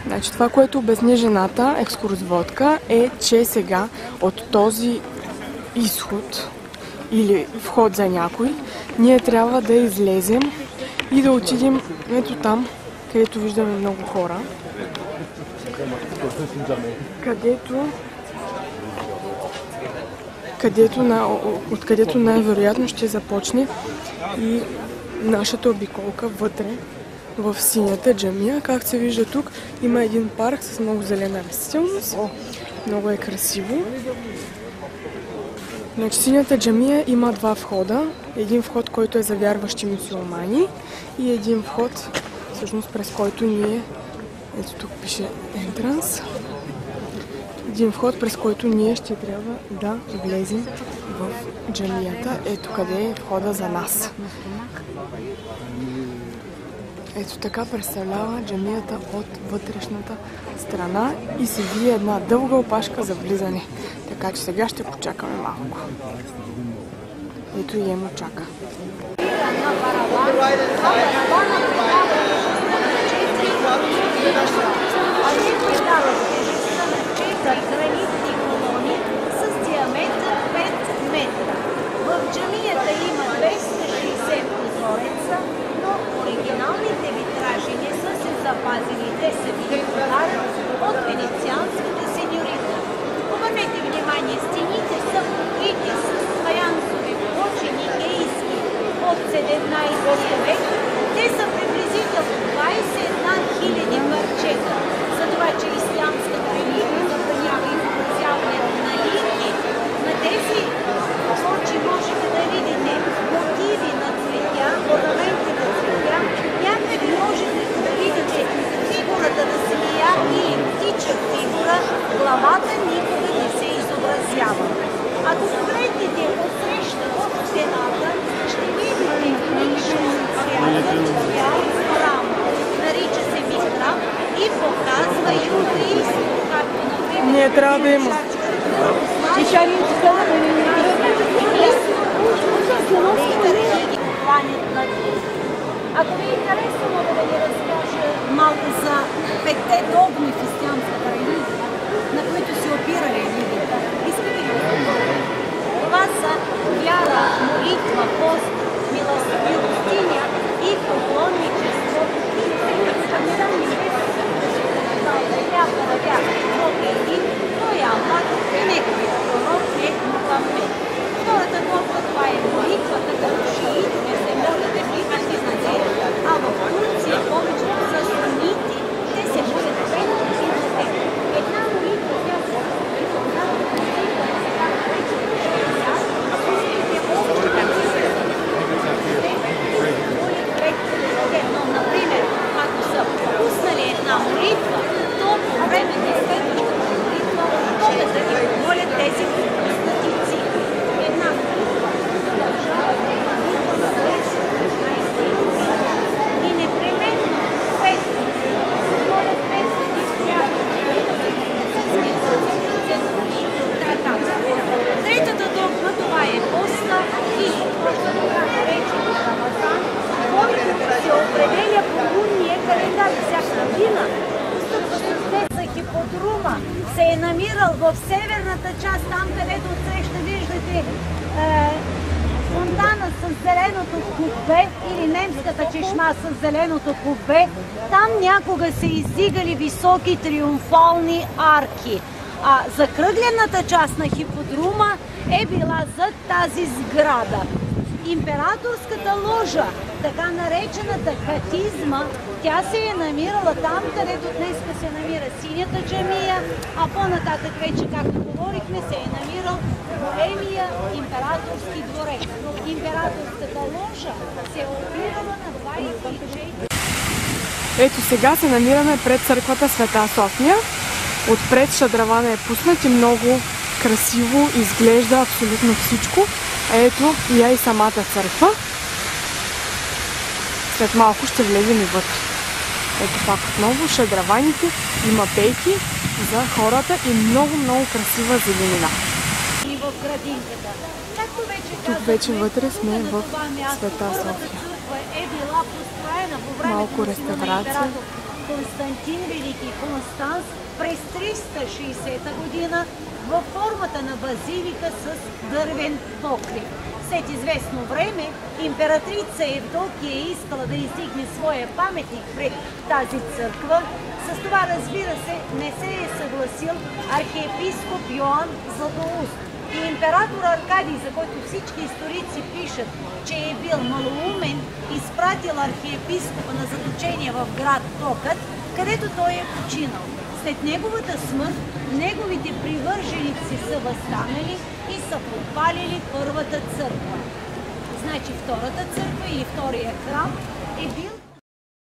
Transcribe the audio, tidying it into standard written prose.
Значи, това, което обясни жената, екскурзоводка, е, че сега от този изход или вход за някой, ние трябва да излезем и да отидем ето там, където виждаме много хора, откъдето най-вероятно ще започне и нашата обиколка вътре в синята джамия. Както се вижда тук, има един парк с много зелена растителност. Много е красиво. Значи, синята джамия има два входа. Един вход, който е за вярващи мюсюлмани, и един вход, всъщност през който ние, ето тук пише Entrance, един вход, през който ние ще трябва да влезем в джамията. Ето къде е входа за нас. Ето така представлява джамията от вътрешната страна и се вие една дълга опашка за влизане. Така че сега ще почакаме малко. Ето и Емо чака. С диаметър 5 метра. В джамията има 260 прозореца, но оригиналните витражи не са се запазили. Те са били подарък от венецианската сеньорита. Обърнете внимание, стените са покрити с фаянсови плочени гейски от 17 век. Те са приблизително 21 000 парчета. За това, че ислямската религия забранява изобразяването на линии, на тези плочи можете да видите мотиви на цветя, орнаменти на цветя, някъде можете да видите фигурата на змия или птича фигура, главата никога не се изобразява. Ако погледнете отсреща от стената, ще видите ниша рядът бял храм. Нарича се михраб и показва юдаизм, както например... Ние трябва да има. Ако ви е интересно, мога да ви разкажа малко за 5-те догми в ислямската религия, на които се опира религията. Искате ли да говоря? Това са вяра, молитва, пост, милостиня и поклонничество и той е Аллах и неговия пророк е Мухамед. Втората догма, това е молитвата, като шиитите се молят да припасти на нея, а в Турция повечето са сунити, те се молят пет и на те. Една молитва, тя се например, ако са пуснали една молитва, то по време на следващата молитва могат да ги помолят тези пропуснати цифри. Една молитва продължава да има никога и непременно 5. Молят 5 и всяко. Третата догма, това е поста или така наречено Рамазан, който се определя по лунния календар всяка година. За хиподрума се е намирал в северната част, там където отсреща виждате фонтана с зеленото кубе или немската чешма с зеленото кубе. Там някога се издигали високи триумфални арки. А закръглената част на хиподрума е била зад тази сграда. Императорската ложа, така наречената хатизма, тя се е намирала там, където днес се намира синята джамия, а по-нататък вече, както говорихме, се е намирал големия императорски дворец. Императорската ложа се е опирала на 24. Ето сега се намираме пред църквата Света София. Отпред шадравана е пуснат и много красиво изглежда абсолютно всичко. Ето я и самата църква. След малко ще влезем и вътре. Ето пак отново шадраваните, има пейки за хората и много красива зеленина. И в градинката. Тук вече вътре сме в Света София. Е била построена по времето малко реставрация. Константин Велики Констанс през 360 година във формата на базилика с дървен покрив. След известно време императрица Евдокия е искала да издигне своя паметник пред тази църква. С това, разбира се, не се е съгласил архиепископ Йоан Златоуст. И император Аркадий, за който всички историци пишат, че е бил малоумен, изпратил архиепископа на заточение в град Токат, където той е починал. След неговата смърт, неговите привърженици са възстанали и са подпалили първата църква. Значи втората църква или втория храм е бил